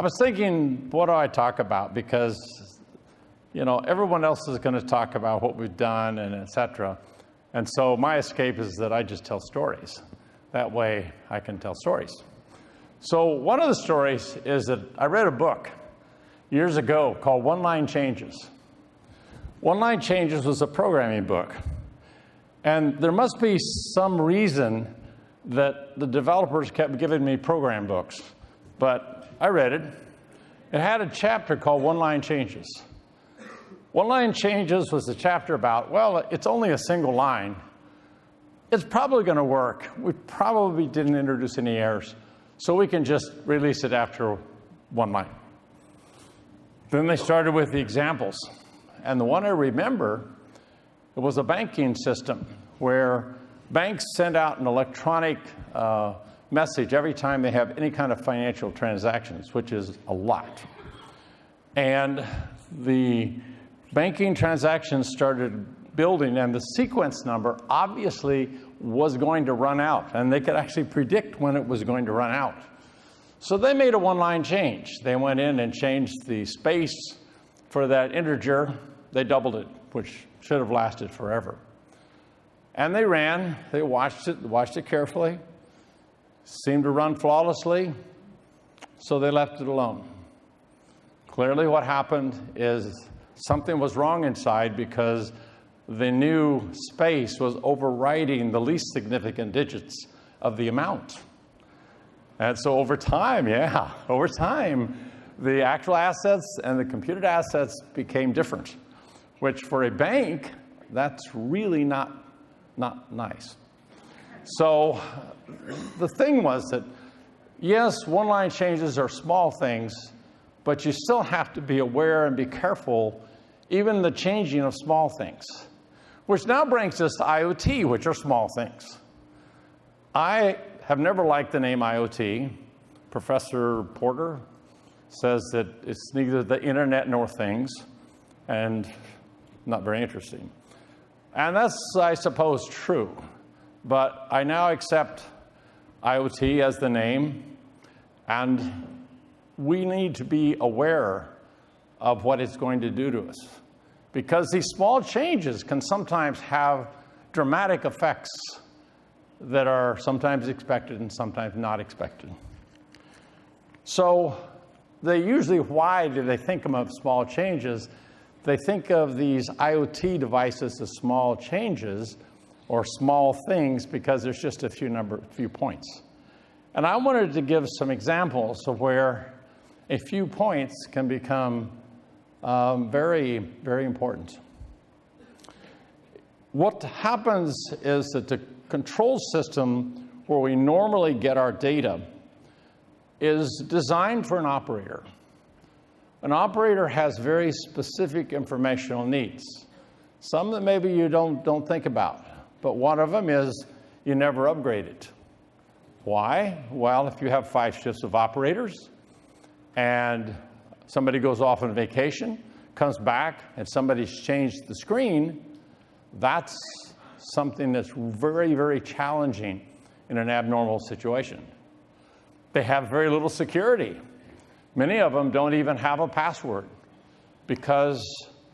I was thinking, what do I talk about? Because, everyone else is going to talk about what we've done and et cetera. And so my escape is that I just tell stories. That way I can tell stories. So one of the stories is that I read a book years ago called One-Line Changes. One-Line Changes was a programming book. And there must be some reason that the developers kept giving me program books. But I read it. It had a chapter called One-Line Changes. One-Line Changes was a chapter about, well, it's only a single line. It's probably going to work. We probably didn't introduce any errors, so we can just release it after one line. Then they started with the examples. And the one I remember, it was a banking system where banks send out an electronic message every time they have any kind of financial transactions, which is a lot. And the banking transactions started building, and the sequence number obviously was going to run out, and they could actually predict when it was going to run out. So they made a one-line change. They went in and changed the space for that integer. They doubled it, which should have lasted forever. And they watched it carefully, seemed to run flawlessly, so they left it alone. Clearly what happened is something was wrong inside because the new space was overriding the least significant digits of the amount. And so over time, the actual assets and the computed assets became different, which for a bank, that's really not nice. So the thing was that, yes, one-line changes are small things, but you still have to be aware and be careful, even the changing of small things. Which now brings us to IoT, which are small things. I have never liked the name IoT. Professor Porter says that it's neither the internet nor things, and not very interesting. And that's, I suppose, true. But I now accept IoT as the name, and we need to be aware of what it's going to do to us. Because these small changes can sometimes have dramatic effects that are sometimes expected and sometimes not expected. So why do they think of small changes? They think of these IoT devices as small changes or small things because there's just a few points. And I wanted to give some examples of where a few points can become very, very important. What happens is that the control system where we normally get our data is designed for an operator. An operator has very specific informational needs, some that maybe you don't think about, but one of them is you never upgrade it. Why? Well, if you have 5 shifts of operators and somebody goes off on vacation, comes back, and somebody's changed the screen, that's something that's very, very challenging in an abnormal situation. They have very little security. Many of them don't even have a password because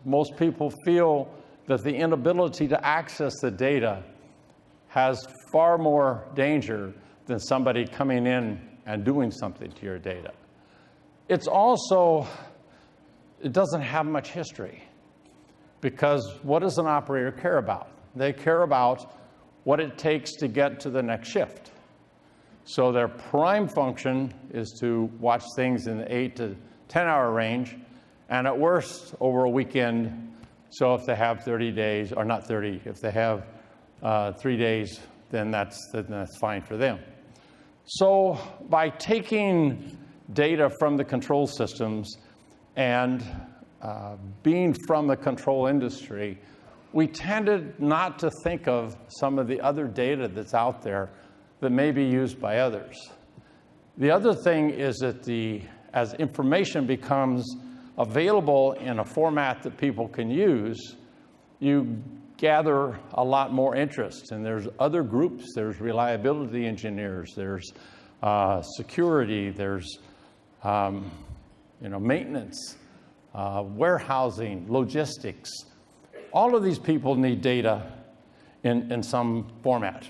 most people feel that the inability to access the data has far more danger than somebody coming in and doing something to your data. It doesn't have much history because what does an operator care about? They care about what it takes to get to the next shift. So their prime function is to watch things in the 8 to 10 hour range, and at worst over a weekend. So if they have 30 days, or not 30, if they have 3 days, then that's fine for them. So by taking data from the control systems and being from the control industry, we tended not to think of some of the other data that's out there that may be used by others. The other thing is that as information becomes available in a format that people can use, you gather a lot more interest. And there's other groups. There's reliability engineers. There's security. There's maintenance, warehousing, logistics. All of these people need data in some format.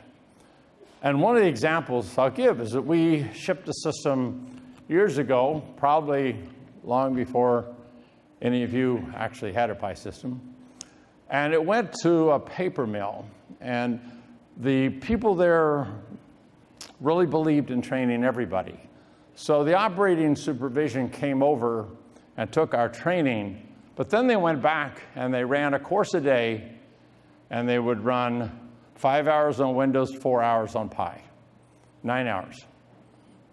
And one of the examples I'll give is that we shipped a system years ago, probably long before any of you actually had a pie system. And it went to a paper mill. And the people there really believed in training everybody. So the operating supervision came over and took our training, but then they went back and they ran a course a day, and they would run 5 hours on Windows, 4 hours on Pi, 9 hours.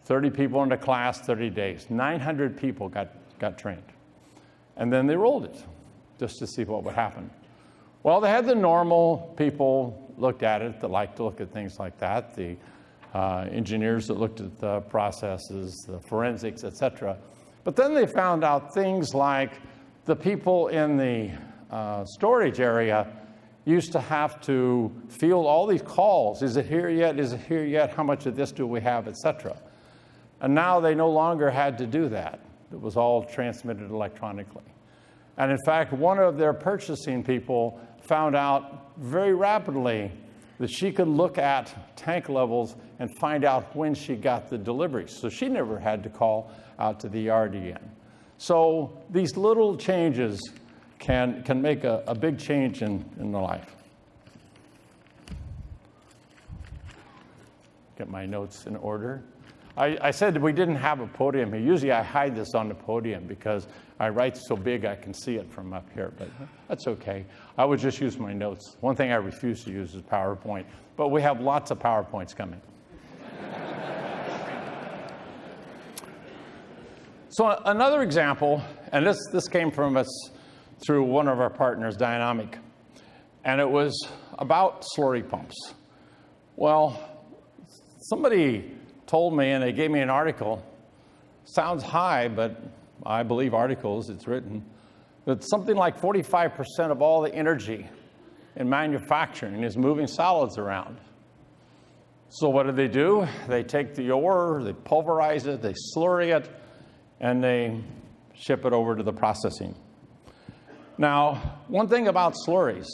30 people in the class, 30 days. 900 people got trained. And then they rolled it just to see what would happen. Well, they had the normal people looked at it that like to look at things like that, the engineers that looked at the processes, the forensics, etc. But then they found out things like the people in the storage area used to have to field all these calls. Is it here yet? Is it here yet? How much of this do we have, etc. And now they no longer had to do that. It was all transmitted electronically. And in fact, one of their purchasing people found out very rapidly that she could look at tank levels and find out when she got the deliveries. So she never had to call out to the yard again. So these little changes can make a big change in the life. Get my notes in order. I said we didn't have a podium here. Usually I hide this on the podium because I write so big I can see it from up here, but that's okay. I would just use my notes. One thing I refuse to use is PowerPoint, but we have lots of PowerPoints coming. So another example, and this came from us through one of our partners, Dynamic, and it was about slurry pumps. Well, somebody told me, and they gave me an article. Sounds high, but I believe articles, it's written, that something like 45% of all the energy in manufacturing is moving solids around. So what do? They take the ore, they pulverize it, they slurry it, and they ship it over to the processing. Now, one thing about slurries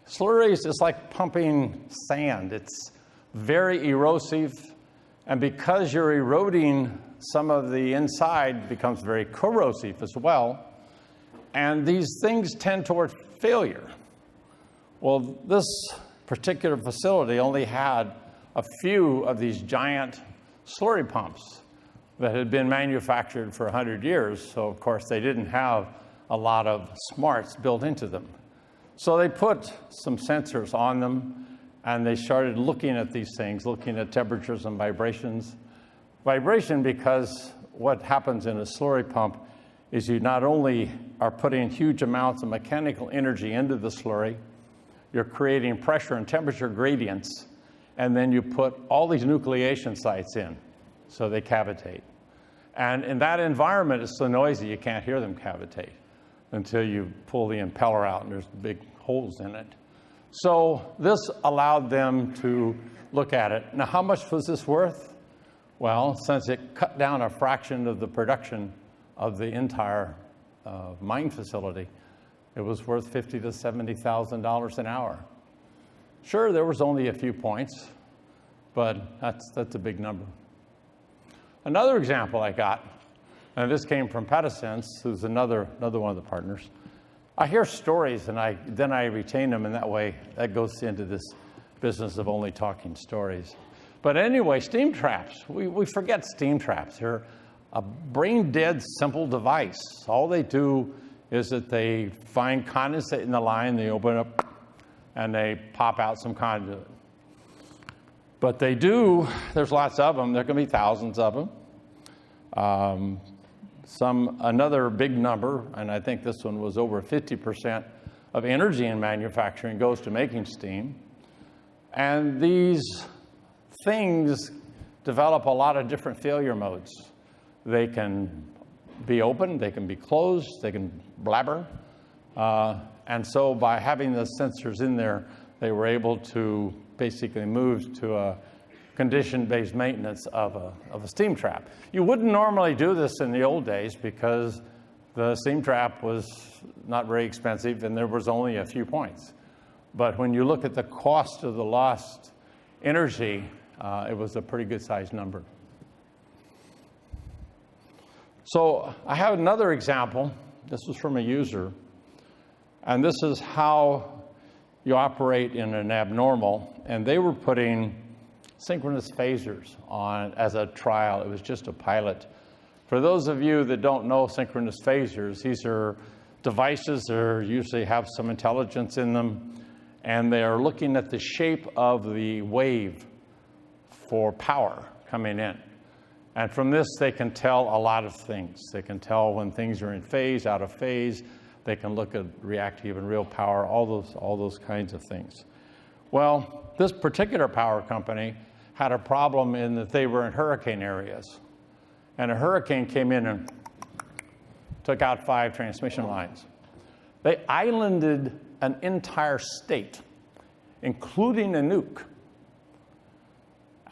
is like pumping sand. It's very erosive. And because you're eroding, some of the inside becomes very corrosive as well. And these things tend toward failure. Well, this particular facility only had a few of these giant slurry pumps that had been manufactured for 100 years. So, of course, they didn't have a lot of smarts built into them. So they put some sensors on them, and they started looking at these things, looking at temperatures and vibrations. Vibration, because what happens in a slurry pump is you not only are putting huge amounts of mechanical energy into the slurry, you're creating pressure and temperature gradients, and then you put all these nucleation sites in, so they cavitate. And in that environment, it's so noisy you can't hear them cavitate until you pull the impeller out and there's big holes in it. So this allowed them to look at it. Now, how much was this worth? Well, since it cut down a fraction of the production of the entire mine facility, it was worth $50,000 to $70,000 an hour. Sure, there was only a few points, but that's a big number. Another example I got, and this came from Petasense, who's another one of the partners. I hear stories, and then I retain them, and that goes into this business of only talking stories. But anyway, steam traps. We forget steam traps. They're a brain-dead, simple device. All they do is that they find condensate in the line, they open up, and they pop out some conduit. But there's lots of them. There can be thousands of them. Another big number, and I think this one was over 50% of energy in manufacturing goes to making steam. And these things develop a lot of different failure modes. They can be open, they can be closed, they can blabber. And so by having the sensors in there, they were able to basically move to condition-based maintenance of a steam trap. You wouldn't normally do this in the old days because the steam trap was not very expensive and there was only a few points. But when you look at the cost of the lost energy, it was a pretty good sized number. So I have another example. This was from a user. And this is how you operate in an abnormal. And they were putting synchronous phasers on as a trial. It was just a pilot. For those of you that don't know synchronous phasers, these are devices that usually have some intelligence in them, and they are looking at the shape of the wave for power coming in. And from this, they can tell a lot of things. They can tell when things are in phase, out of phase. They can look at reactive and real power, all those kinds of things. Well, this particular power company had a problem in that they were in hurricane areas. And a hurricane came in and took out 5 transmission lines. They islanded an entire state, including a nuke.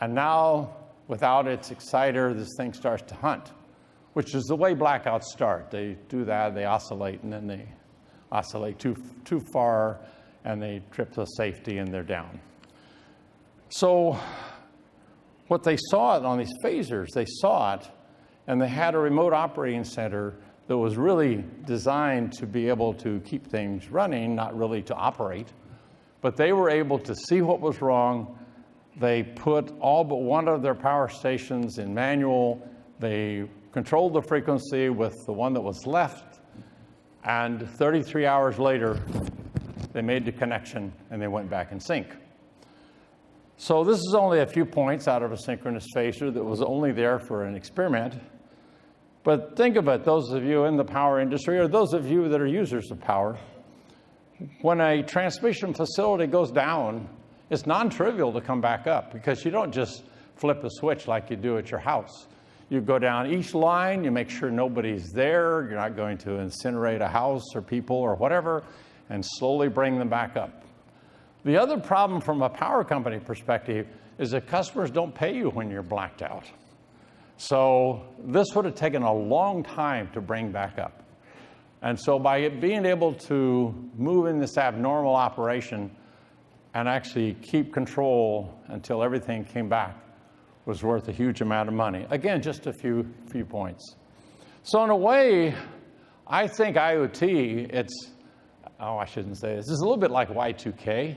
And now, without its exciter, this thing starts to hunt, which is the way blackouts start. They do that, they oscillate, and then they oscillate too far, and they trip to safety, and they're down. So what they saw on these phasers, they saw it, and they had a remote operating center that was really designed to be able to keep things running, not really to operate. But they were able to see what was wrong. They put all but one of their power stations in manual. They controlled the frequency with the one that was left. And 33 hours later, they made the connection and they went back in sync. So this is only a few points out of a synchronous phaser that was only there for an experiment. But think of it, those of you in the power industry, or those of you that are users of power, when a transmission facility goes down, it's non-trivial to come back up because you don't just flip a switch like you do at your house. You go down each line, you make sure nobody's there, you're not going to incinerate a house or people or whatever, and slowly bring them back up. The other problem from a power company perspective is that customers don't pay you when you're blacked out. So this would have taken a long time to bring back up. And so by it being able to move in this abnormal operation and actually keep control until everything came back was worth a huge amount of money. Again, just a few points. So in a way, I think IoT, I shouldn't say this. This is a little bit like Y2K.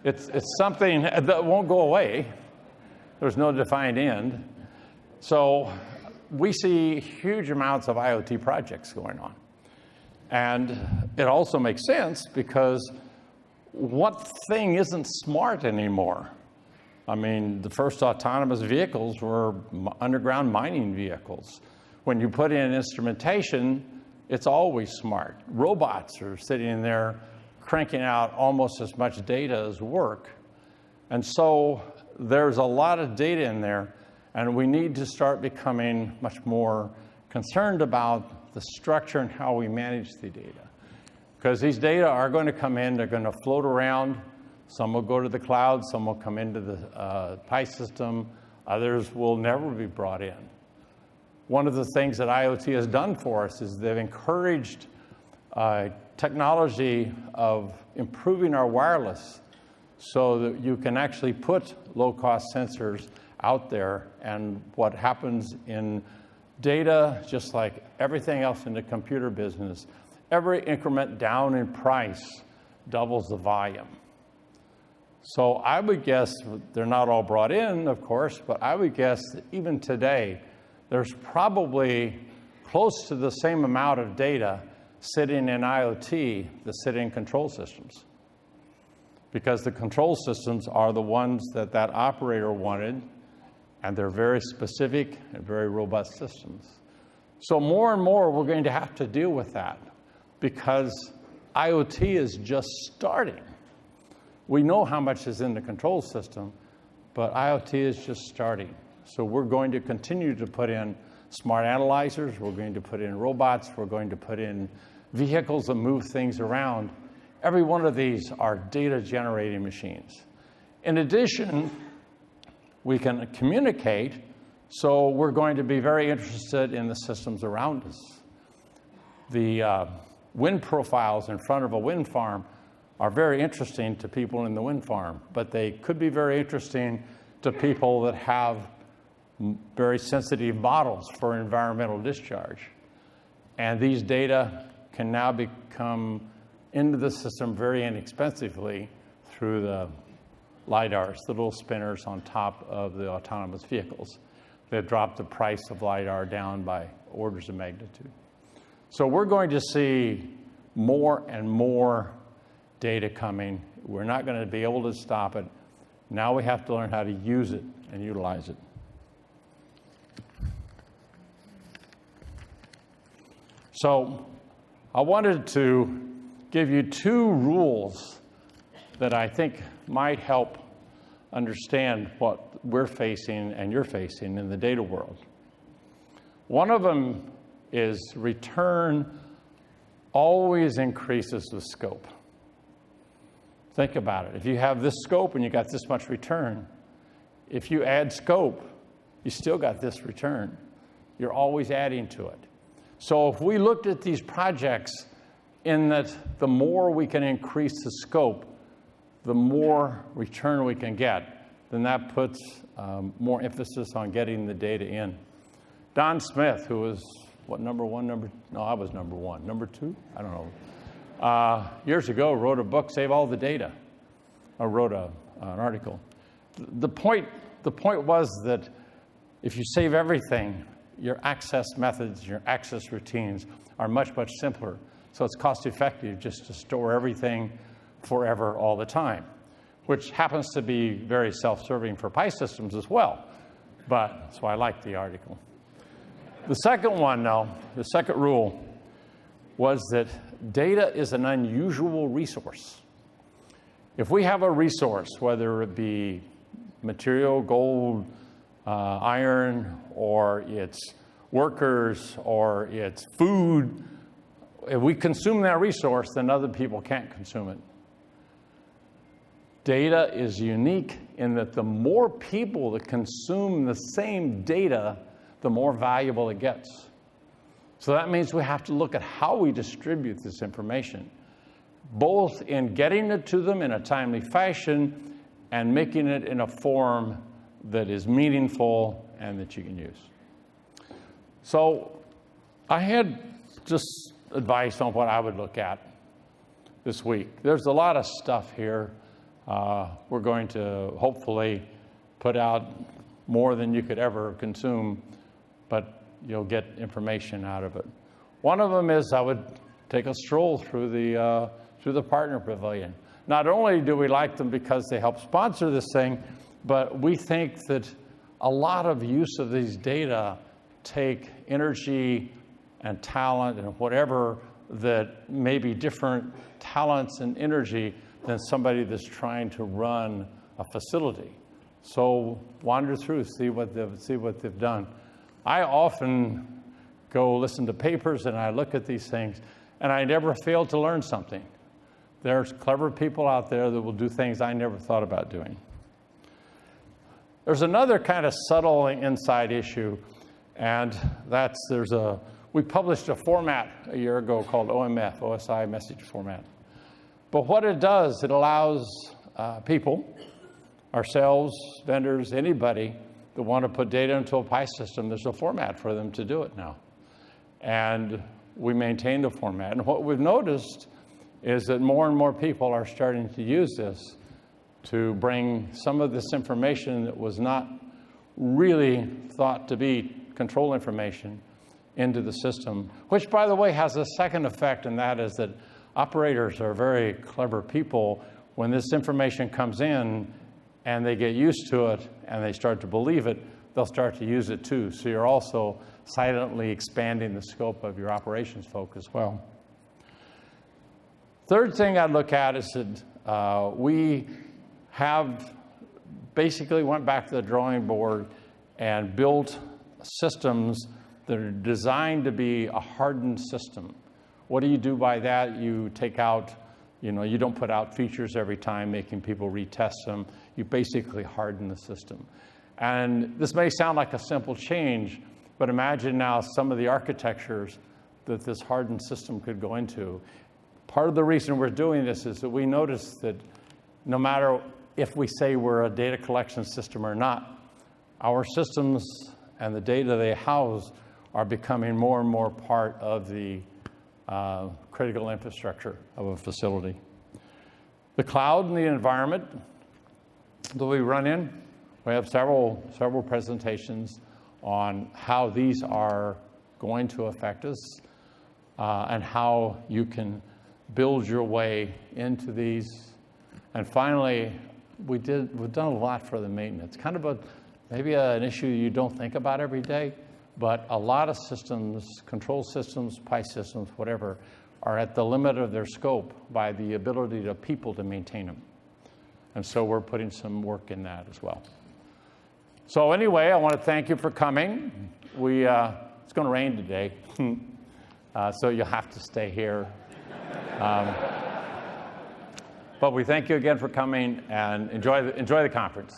It's something that won't go away. There's no defined end. So we see huge amounts of IoT projects going on. And it also makes sense because what thing isn't smart anymore? I mean, the first autonomous vehicles were underground mining vehicles. When you put in instrumentation, it's always smart. Robots are sitting there cranking out almost as much data as work. And so there's a lot of data in there, and we need to start becoming much more concerned about the structure and how we manage the data. Because these data are going to come in, they're going to float around. Some will go to the cloud, some will come into the PI system, others will never be brought in. One of the things that IoT has done for us is they've encouraged technology of improving our wireless so that you can actually put low-cost sensors out there, and what happens in data, just like everything else in the computer business, every increment down in price doubles the volume. So I would guess, they're not all brought in, of course, but I would guess that even today, there's probably close to the same amount of data sitting in IoT that sit in control systems. Because the control systems are the ones that that operator wanted, and they're very specific and very robust systems. So more and more, we're going to have to deal with that because IoT is just starting. We know how much is in the control system, but IoT is just starting. So we're going to continue to put in smart analyzers, we're going to put in robots, we're going to put in vehicles that move things around. Every one of these are data generating machines. In addition, we can communicate, so we're going to be very interested in the systems around us. The wind profiles in front of a wind farm are very interesting to people in the wind farm, but they could be very interesting to people that have very sensitive models for environmental discharge. And these data can now become into the system very inexpensively through the LiDARs, the little spinners on top of the autonomous vehicles. They drop the price of LiDAR down by orders of magnitude. So we're going to see more and more data coming. We're not going to be able to stop it. Now we have to learn how to use it and utilize it. So I wanted to give you two rules that I think might help understand what we're facing and you're facing in the data world. One of them is return always increases with scope. Think about it. If you have this scope and you got this much return, if you add scope, you still got this return. You're always adding to it. So if we looked at these projects in that the more we can increase the scope, the more return we can get, then that puts more emphasis on getting the data in. Don Smith, who was, what, number one? No, I was number one. Number two? I don't know. Years ago, wrote a book, Save All the Data. I wrote an article. The point was that if you save everything, your access methods, your access routines are much, much simpler. So it's cost effective just to store everything forever all the time, which happens to be very self-serving for PI systems as well. But that's why I like the article. The second one, though, the second rule was that data is an unusual resource. If we have a resource, whether it be material, gold, iron, or it's workers, or it's food, if we consume that resource, then other people can't consume it. Data is unique in that the more people that consume the same data, the more valuable it gets. So that means we have to look at how we distribute this information, both in getting it to them in a timely fashion and making it in a form that is meaningful and that you can use. So I had just advice on what I would look at this week. There's a lot of stuff here. We're going to hopefully put out more than you could ever consume, but you'll get information out of it. One of them is I would take a stroll through the partner pavilion. Not only do we like them because they help sponsor this thing, but we think that a lot of use of these data take energy and talent and whatever that may be different talents and energy than somebody that's trying to run a facility. So wander through, see what they've done. I often go listen to papers and I look at these things and I never fail to learn something. There's clever people out there that will do things I never thought about doing. There's another kind of subtle inside issue, and that's we published a format a year ago called OMF, OSI message format. But what it does, it allows people, ourselves, vendors, anybody that want to put data into a PI system, there's a format for them to do it now. And we maintain the format. And what we've noticed is that more and more people are starting to use this to bring some of this information that was not really thought to be control information into the system, which, by the way, has a second effect, and that is that operators are very clever people. When this information comes in and they get used to it and they start to believe it, they'll start to use it too. So you're also silently expanding the scope of your operations folk as well. Third thing I'd look at is that we have basically went back to the drawing board and built systems that are designed to be a hardened system. What do you do by that? You take out, you don't put out features every time, making people retest them. You basically harden the system. And this may sound like a simple change, but imagine now some of the architectures that this hardened system could go into. Part of the reason we're doing this is that we notice that no matter if we say we're a data collection system or not, our systems and the data they house are becoming more and more part of the critical infrastructure of a facility. The cloud and the environment that we run in, we have several presentations on how these are going to affect us and how you can build your way into these. And finally, we've done a lot for the maintenance. Kind of maybe an issue you don't think about every day, but a lot of systems, control systems, PI systems, whatever, are at the limit of their scope by the ability of people to maintain them. And so we're putting some work in that as well. So anyway, I want to thank you for coming. It's going to rain today, so you'll have to stay here. But we thank you again for coming, and enjoy the conference.